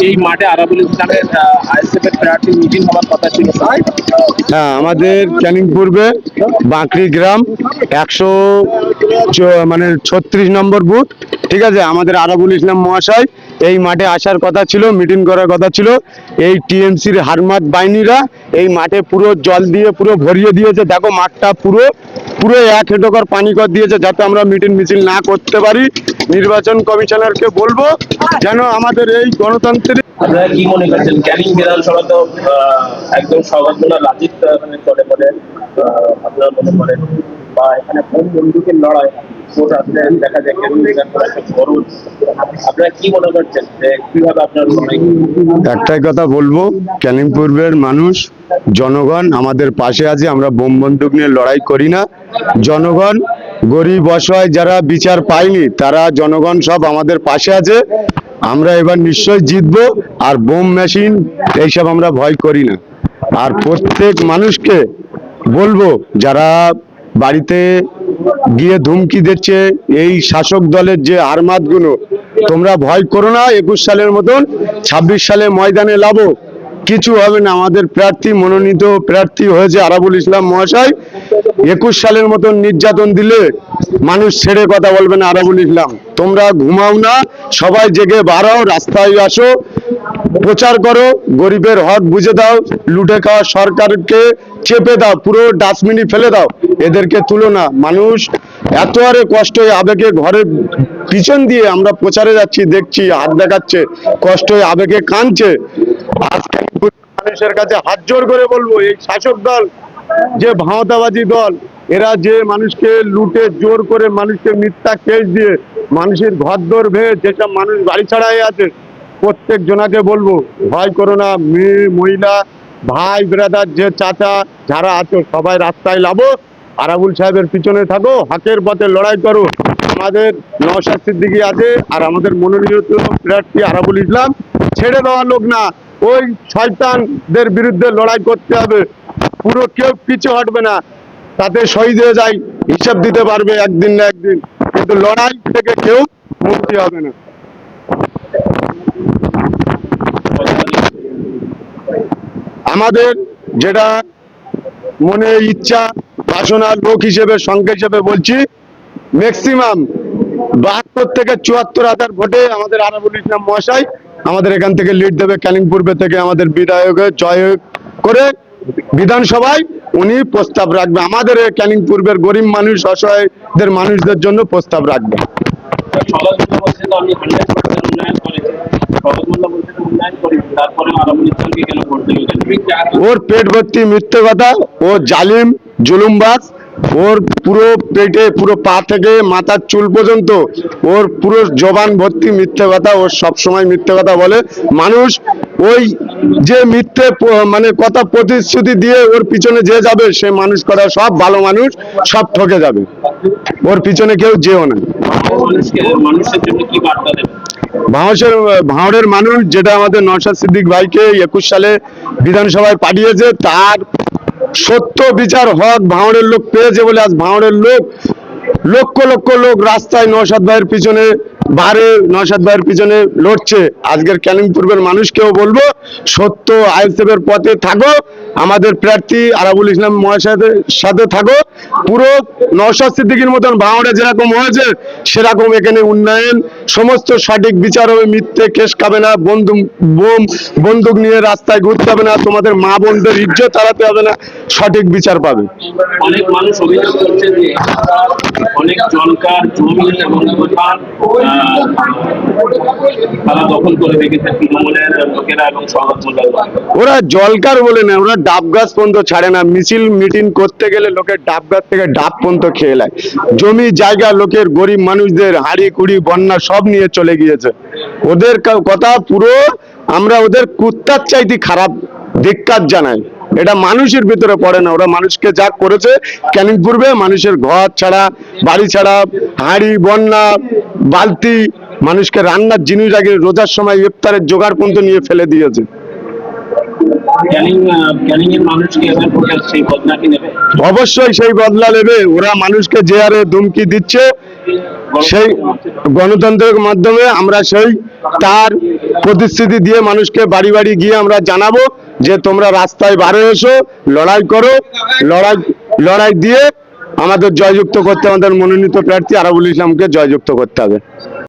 এই মাঠে আরাবুল ইসলামের আইএসএফ এর প্রার্থী মিটিং হওয়ার কথা ছিল। হ্যাঁ, আমাদের ক্যানিং পূর্বে বাঁকড়ি গ্রাম 36 নম্বর বুথ, ঠিক আছে। আমাদের আরাবুল ইসলাম মহাশয় এই মাঠে আসার কথা ছিল, মিটিং করার কথা ছিল। এই টিএমসির হারমাত বাহিনীরা এই মাঠে পুরো জল দিয়ে পুরো ভরিয়ে দিয়েছে। দেখো মাঠটা পুরো পুরো 1 হেক্টর পানি কর দিয়েছে, যাতে আমরা মিটিং মিছিল না করতে পারি। নির্বাচন কমিশনারকে বলবো যেন আমাদের এই গণতান্ত্রিক। আপনারা কি মনে করছেন ক্যানিং বিধানসভা তো একদম সর্বজনা রাজিত চলে বলে আপনারা মনে করেন, বা এখানে কোন বন্দুকের লড়াই ভোট আসলে দেখা যায় ক্যানিং বিধানসভা একটা খরচ, আপনারা কি মনে করছেন যে কিভাবে আপনারা লড়াই? একটাই কথা বলবো, ক্যানিং পূর্বের মানুষ জনগণ আমাদের পাশে আছে। আমরা বোম বন্দুক নিয়ে লড়াই করি না। জনগণ গরিব অসহায় যারা বিচার পায়নি তারা জনগণ সব আমাদের পাশে আছে। আমরা এবার নিশ্চয়ই জিতবো। আর বোম মেশিন এইসব আমরা ভয় করি না। আর প্রত্যেক মানুষকে বলবো যারা বাড়িতে গিয়ে ধুমকি দিচ্ছে এই শাসক দলের যে আরমাদগুলো, তোমরা ভয় করো না। 21 সালের মতন 26 সালে ময়দানে লাভো, কিছু হবে না। আমাদের প্রার্থী মনোনীত প্রার্থী হয়েছে আরাবুল ইসলাম মহাশয়। 21 সালের মতন নির্যাতন দিলে মানুষ ছেড়ে কথা বলবে না আরাবুল ইসলাম। তোমরা ঘুমাও না, সবাই জেগে বাড়াও, রাস্তায় আসো, প্রচার করো, গরিবের হক বুঝে দাও, লুটে খাওয়া সরকারকে চেপে দাও, পুরো ডাস্টবিনে ফেলে দাও, এদেরকে তুলো না। মানুষ এত আরে কষ্ট হয়ে আবেগে ঘরের পিছন দিয়ে আমরা প্রচারে যাচ্ছি, দেখছি হাত দেখাচ্ছে, কষ্ট হয়ে আবেগে কাঁদছে। আজকে মানুষের কাছে হাত জোর করে বলবো, এই শাসক দল যে ভাঁওতাবাজি দল, এরা যে মানুষকে লুটে জোর করে মানুষকে মিথ্যা কেস দিয়ে মানুষের ঘরদোর ভেঙে যেসব মানুষ বাড়ি ছাড়া হয়ে আছে, প্রত্যেক জনাকে বলবো ভয় করো না। মেয়ে মহিলা ভাই ব্রাদার যে চাচা যারা আছো সবাই রাস্তায় লাভো, আরাবুল সাহেবের পিছনে থাকো, হকের পথে লড়াই করো। আমাদের নওশাদ সিদ্দিকী আছে আর আমাদের মনোনীত প্রার্থী আরাবুল ইসলাম, ছেড়ে দেওয়া লোক না। ওই শয়তানদের বিরুদ্ধে লড়াই করতে হবে, পুরো কেউ পিছু হটবে না। তাতে শহীদ হয়ে যায়, হিসাব দিতে পারবে একদিন না একদিন, কিন্তু লড়াই থেকে কেউ মুক্তি হবে না। আমাদের যেটা মনে ইচ্ছা বাসনা, লোক হিসেবে সংখ্যা হিসেবে বলছি, ম্যাক্সিমাম 72 থেকে 74,000 ভোটে আমাদের আরাবুল ইসলাম মহাশয় আমাদের এখান থেকে লিড দেবে। ক্যানিং পূর্বে থেকে আমাদের বিধায়কের জয় করে বিধানসভায় উনি প্রস্তাব রাখবে, আমাদের ক্যানিং পূর্বের গরিব মানুষ অসহায়দের মানুষদের জন্য প্রস্তাব রাখবে। ওর পেট ভর্তি মিথ্যে কথা, ও জালিম জুলুমবাজ, ওর পুরো পেটে পুরো পা থেকে মাথার চুল পর্যন্ত ওর পুরো জবান ভর্তি মিথ্যে কথা। ও সব সময় মিথ্যে কথা বলে। মানুষ ওই যে মিথ্যে মানে কথা প্রতিশ্রুতি দিয়ে ওর পিছনে যে যাবে, সে মানুষ করা সব ভালো মানুষ সব ঠকে যাবে। ওর পিছনে কেউ যেও না। ভাঁড়ের মানুষ যেটা আমাদের নওশাদ সিদ্দিক ভাইকে 21 সালে বিধানসভায় পাঠিয়েছে, তার সত্য বিচার হক ভাঁড়ের লোক পেয়েছে বলে আজ ভাঁড়ের লোক লক্ষ লক্ষ লোক রাস্তায় নওশাদ ভাইয়ের পিছনে বারে নওশাদ ভাইয়ের পিছনে লড়ছে। আজকের ক্যানিং পূর্বের মানুষকেও বলবো, সত্য আইএসএফের পথে থাকো, আমাদের প্রার্থী আরাবুল ইসলাম মহাশয়ের সাথে থাকো। পুরো নওশাদ সিদ্দিকীর মতন ভাঙড়ে যেরকম হয়েছে সেরকম এখানে উন্নয়ন, সমস্ত সঠিক বিচার হবে, মিথ্যে কেস খাবে না, বন্দুক নিয়ে রাস্তায় ঘুরতে হবে না, তোমাদের মা বোনদের ইজ্জত হারাতে হবে না, সঠিক বিচার পাবে। অনেক মানুষ অভিযোগ করছে যে অনেক জনকার জমি এবং দোকান তারা দখল করে রেখেছে তৃণমূলের লোকেরা এবং ওরা জলকার বলে না, ওরা ডাব গাছ পর্যন্ত ছাড়ে না। মিছিল মিটিং করতে গেলে লোকের ডাব গাছ থেকে ডাব পর্যন্ত খেয়ে নেয়। জমি জায়গা লোকের গরিব মানুষদের হাড়ি কুড়ি বন্যা সব নিয়ে চলে গিয়েছে। ওদের কথা পুরো আমরা ওদের কুত্তার চাইতে খারাপ ধিক্কার জানাই। এটা মানুষের ভিতরে পড়ে না। ওরা মানুষকে যা করেছে ক্যানিং পূর্বে, মানুষের ঘর ছাড়া বাড়ি ছাড়া হাঁড়ি বন্যা বালতি, মানুষকে রান্নার জিনিস আগে রোজার সময় ইফতারের জোগাড় পর্যন্ত নিয়ে ফেলে দিয়েছে। ক্যানিং এর মানুষকে এবার ভোটের সেই বদলা কি নেবে? অবশ্যই সেই বদলা নেবে। ওরা মানুষকে যে হারে ধমকি দিচ্ছে, সেই গণতন্ত্রের মাধ্যমে আমরা সেই তার প্রতিশ্রুতি দিয়ে মানুষকে বাড়ি বাড়ি গিয়ে আমরা জানাবো যে তোমরা রাস্তায় বার হয়ে এসো, লড়াই করো, লড়াই দিয়ে আমাদের জয়যুক্ত করতে, আমাদের মনোনীত প্রার্থী আরাবুল ইসলামকে জয়যুক্ত করতে হবে।